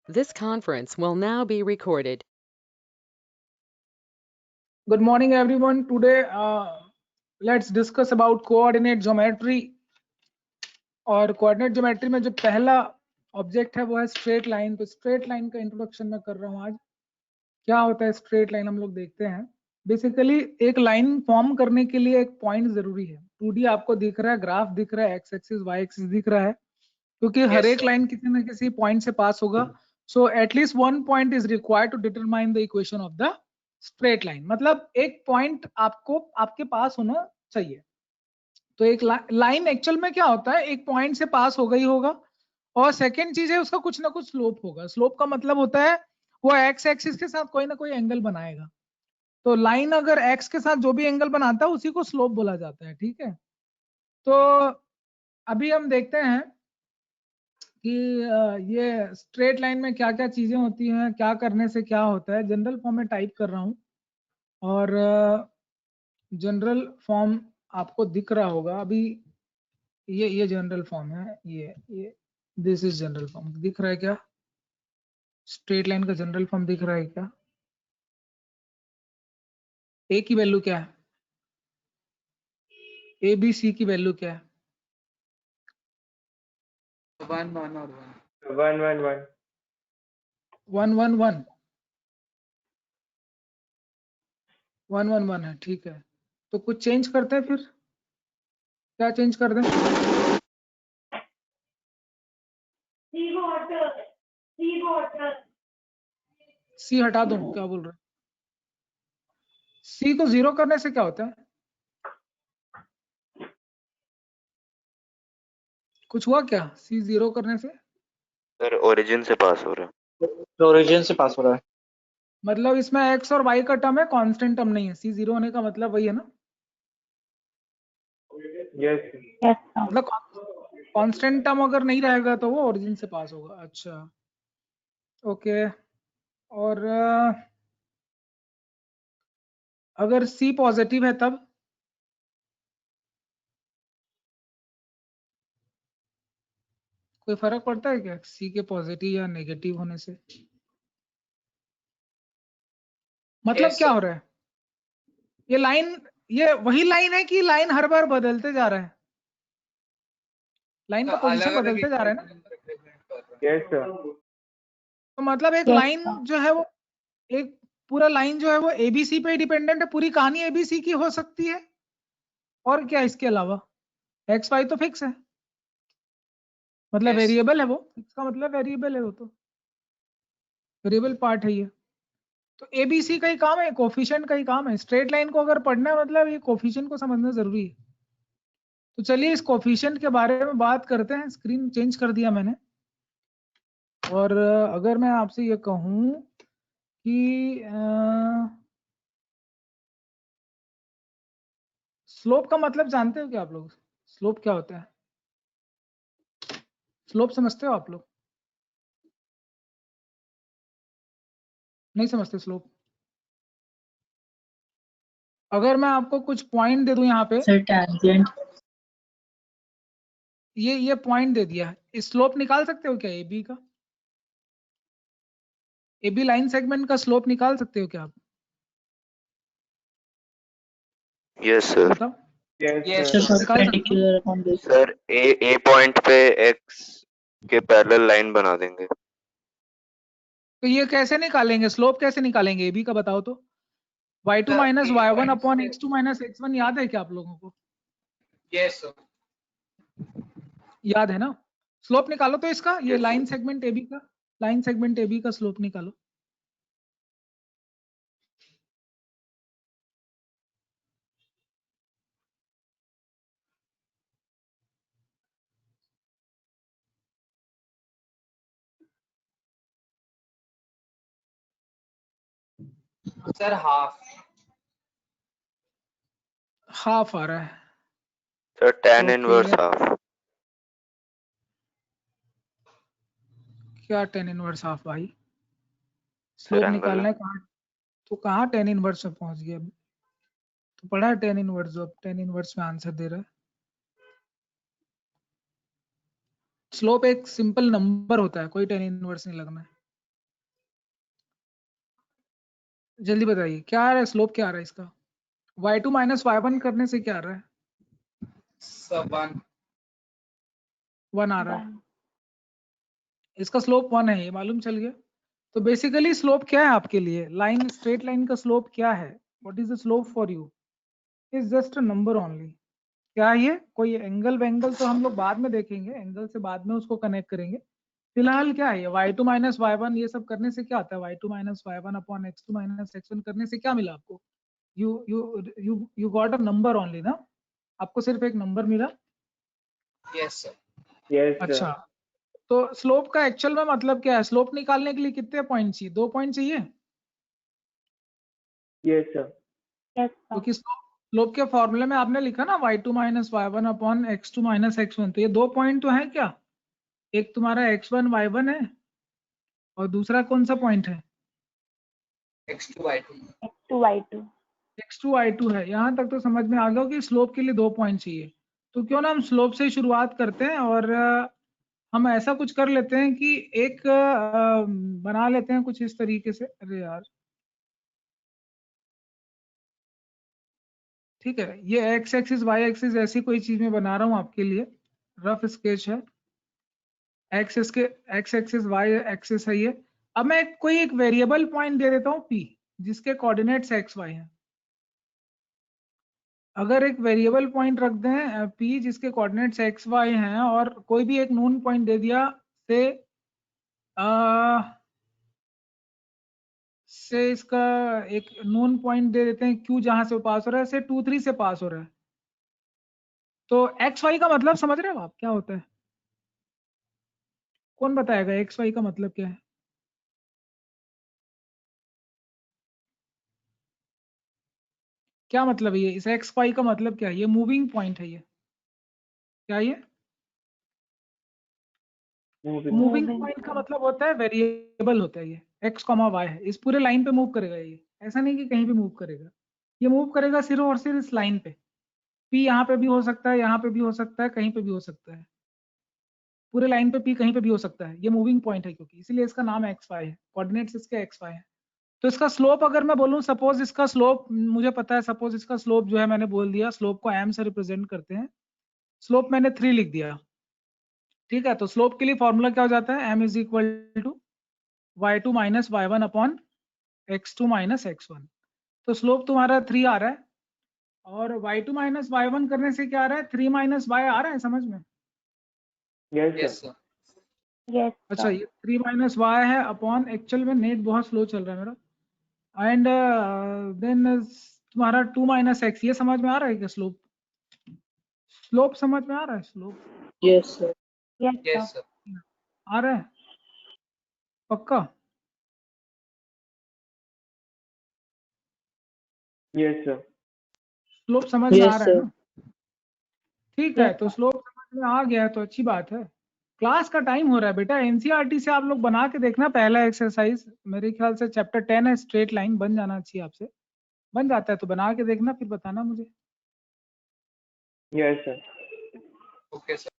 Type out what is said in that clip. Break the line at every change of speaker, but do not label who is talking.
This conference will now be recorded.
Good morning, everyone. Today, let's discuss about coordinate geometry. और coordinate geometry में जो पहला object है वो है स्ट्रेट लाइन। तो स्ट्रेट लाइन का इंट्रोडक्शन मैं कर रहा हूँ आज। क्या होता है स्ट्रेट लाइन, हम लोग देखते हैं। बेसिकली एक लाइन फॉर्म करने के लिए एक पॉइंट जरूरी है। 2D आपको दिख रहा है, ग्राफ दिख रहा है, एक्स एक्सिस वाई एक्सिस दिख रहा है, क्योंकि हर एक लाइन किसी न किसी पॉइंट से पास होगा। So at least one point is required to determine the equation of the straight line. मतलब एक पॉइंट आपको आपके पास होना चाहिए। तो एक लाइन एक्चुअल में क्या होता है, एक पॉइंट से पास होगा ही होगा। और सेकंड चीज है उसका कुछ ना कुछ स्लोप होगा। स्लोप का मतलब होता है वो एक्स एक्सिस के साथ कोई ना कोई एंगल बनाएगा। तो लाइन अगर एक्स के साथ जो भी एंगल बनाता है उसी को स्लोप बोला जाता है। ठीक है, तो अभी हम देखते हैं कि ये स्ट्रेट लाइन में क्या क्या चीजें होती हैं, क्या करने से क्या होता है। जनरल फॉर्म में टाइप कर रहा हूं और जनरल फॉर्म आपको दिख रहा होगा अभी। ये जनरल फॉर्म है, ये दिस इज जनरल फॉर्म। दिख रहा है क्या? स्ट्रेट लाइन का जनरल फॉर्म दिख रहा है क्या? ए की वैल्यू क्या है? ए बी सी की वैल्यू क्या है?
1 1 और 1
1 1 1
1 1 1 1 1 1 है। ठीक है, तो कुछ चेंज करते हैं फिर। क्या चेंज कर दें? सी हटा दूं? क्या बोल रहे? सी को 0 करने से क्या होता है? कुछ हुआ क्या सी 0 करने से?
सर ओरिजिन से पास हो रहा है।
तो ओरिजिन से पास हो रहा है।
मतलब इसमें एक्स और वाई का टर्म है, कांस्टेंट टर्म नहीं है। सी 0 होने का मतलब वही है ना?
यस
मतलब कांस्टेंट टर्म अगर नहीं रहेगा तो वो ओरिजिन से पास होगा। अच्छा, ओके। और अगर सी पॉजिटिव है तब? कोई फर्क पड़ता है क्या सी के पॉजिटिव या नेगेटिव होने से? मतलब क्या हो रहा है? ये लाइन, ये वही लाइन है कि लाइन हर बार बदलते जा रहा है? लाइन का पोजीशन बदलते जा रहा है ना?
Yes sir.
तो मतलब एक लाइन जो है वो, एक पूरा लाइन जो है वो एबीसी पे डिपेंडेंट है। पूरी कहानी एबीसी की हो सकती है और क्या इसके अलावा? एक्स वाई तो फिक्स है, मतलब वेरिएबल है वो। फिक्स का मतलब वेरिएबल है, वो तो वेरिएबल पार्ट है ये। तो एबीसी का ही काम है, कोफिशिएंट का ही काम है। स्ट्रेट लाइन को अगर पढ़ना है मतलब ये कोफिशिएंट को समझना जरूरी है। तो चलिए इस कोफिशिएंट के बारे में बात करते हैं। स्क्रीन चेंज कर दिया मैंने। और अगर मैं आपसे ये कहूं कि स्लोप का मतलब जानते हो क्या आप लोग? स्लोप क्या होता है? स्लोप समझते हो आप लोग? नहीं समझते स्लोप? अगर मैं आपको कुछ पॉइंट दे दूं यहाँ पे,
सर टैंजेंट।
ये पॉइंट दे दिया, स्लोप निकाल सकते हो क्या एबी का? एबी लाइन सेगमेंट का स्लोप निकाल सकते हो क्या आप?
Yes sir.
बताओ।
Yes
sir
sir.
निकाल सकते हो?
Perpendicular upon this.
Sir A point पे एक्स के पैरेलल लाइन बना देंगे।
तो ये कैसे निकालेंगे? स्लोप कैसे निकालेंगे एबी का बताओ तो। y2 minus y1 upon x2 minus x1 याद है क्या आप लोगों को?
Yes sir.
याद है ना? स्लोप निकालो तो इसका, ये लाइन सेगमेंट एबी का, लाइन सेगमेंट एबी का स्लोप निकालो।
Sir half.
हाफ आ रहा है।
Sir tan
okay,
inverse half.
क्या tan इनवर्स हाफ भाई?
सर
स्लोप
एंगल
निकालना
है।
है कहाँ? तो कहाँ tan इनवर्स में पहुंच गया? तो पढ़ा है tan इनवर्स, जो अब tan इनवर्स में आंसर दे रहा है। स्लोप एक सिंपल नंबर होता है, कोई tan इनवर्स नहीं लगना है। जल्दी बताइए क्या आ रहा है, स्लोप क्या आ रहा है इसका? y2 माइनस y1 करने से क्या आ रहा है?
सर 1
1 आ रहा है। इसका स्लोप 1 है, ये मालूम चल गया। तो बेसिकली स्लोप क्या है आपके लिए? लाइन, स्ट्रेट लाइन का स्लोप क्या है? What is the slope for you? Is just a number only. क्या है ये? कोई एंगल वेंगल तो हम लोग बाद में देखेंगे, एंगल से बाद में उसको कनेक्ट करेंगे। फिलहाल क्या है ये y2 माइनस y1 ये सब करने से क्या आता है? y2 minus y1 upon x2 minus x1 करने से क्या मिला आपको? You got a number only ना, आपको सिर्फ एक नंबर मिला।
Yes sir.
Yes, sir.
अच्छा, तो स्लोप का एक्चुअल में मतलब क्या है? स्लोप निकालने के लिए कितने पॉइंट चाहिए? 2 पॉइंट चाहिए,
Yes, sir.
क्योंकि स्लोप के फॉर्मूले में आपने लिखा ना y2 minus y1 upon x2 minus x1, तो ये 2 पॉइंट तो है क्या? एक तुम्हारा x1 y1 है और दूसरा कौन सा पॉइंट है?
x2 y2
x2 y2 है। यहाँ तक तो समझ में आ गया कि स्लोप के लिए 2 पॉइंट चाहिए। तो क्यों ना हम स्लोप से ही शुरुआत करते हैं और हम ऐसा कुछ कर लेते हैं कि एक बना लेते हैं कुछ इस तरीके से। अरे यार, ठीक है, ये x एक्सिस y एक्सिस ऐसी कोई चीज में बना रहा हूँ आपके लिए, रफ स्केच है। x एक्सिस y एक्सिस है ये। अब मैं कोई एक वेरिएबल पॉइंट दे देता हूँ p, जिसके कोऑर्डिनेट्स x y हैं। अगर एक वेरिएबल पॉइंट रख दें p जिसके कोऑर्डिनेट्स x y हैं और कोई भी एक नोन पॉइंट दे दिया से इसका एक नोन पॉइंट दे देते हैं q, जहां से पास हो रहा है, से 2 3 से पास हो रहा है। तो x y का मतलब समझ रहे हो आप क्या होता है? कौन बताएगा x y का मतलब क्या है? क्या मतलब है ये? इस एक्स वाई का मतलब क्या है? ये मूविंग पॉइंट है। ये क्या है? ये मूविंग पॉइंट का मतलब होता है वेरिएबल होता है। ये एक्स कॉमा वाई है, इस पूरे लाइन पे मूव करेगा ये, ऐसा नहीं कि कहीं पे मूव करेगा। ये मूव करेगा सिर्फ और सिर्फ इस लाइन पे। पी यहाँ पे भी हो सकता है, यहाँ पे भी हो सकता है, कहीं पे भी हो सकता है। पूरे लाइन पे पी कहीं पे भी हो सकता है। ये मूविंग पॉइंट है क्योंकि, इसीलिए इसका नाम एक्स वाई है, कोऑर्डिनेट्स इसके एक्स वाई है। तो इसका स्लोप अगर मैं बोलूं, सपोज इसका स्लोप मुझे पता है, सपोज इसका स्लोप जो है मैंने बोल दिया, स्लोप को एम से रिप्रेजेंट करते हैं। स्लोप मैंने 3 लिख दिया, ठीक है। तो स्लोप के लिए फॉर्मूला क्या हो जाता है? m is equal to y2 minus y1 upon x2 minus x1। तो स्लोप तुम्हारा 3 आ रहा है, और y2 माइनस y1 करने से क्या आ रहा है? 3 माइनस y आ रहा है, समझ में?
Yes, sir.
Yes sir.
अच्छा, ये 3 माइनस y है अपॉन, एक्चुअल में नेट बहुत स्लो चल रहा है मेरा, एंड देन तुम्हारा 2 माइनस x। ये समझ में आ रहा है क्या? स्लोप स्लोप समझ में आ रहा है? Slope
yes sir. Yes sir.
आ रहा है पक्का?
Yes, sir.
स्लोप समझ में आ रहा है ना? ठीक है, तो स्लोप समझ में आ गया तो अच्छी बात है। क्लास का टाइम हो रहा है बेटा, एनसीईआरटी से आप लोग बना के देखना पहला एक्सरसाइज, मेरे ख्याल से चैप्टर 10 है, स्ट्रेट लाइन बन जाना चाहिए आपसे। बन जाता है तो बना के देखना, फिर बताना मुझे।
Yes, sir.
Okay sir.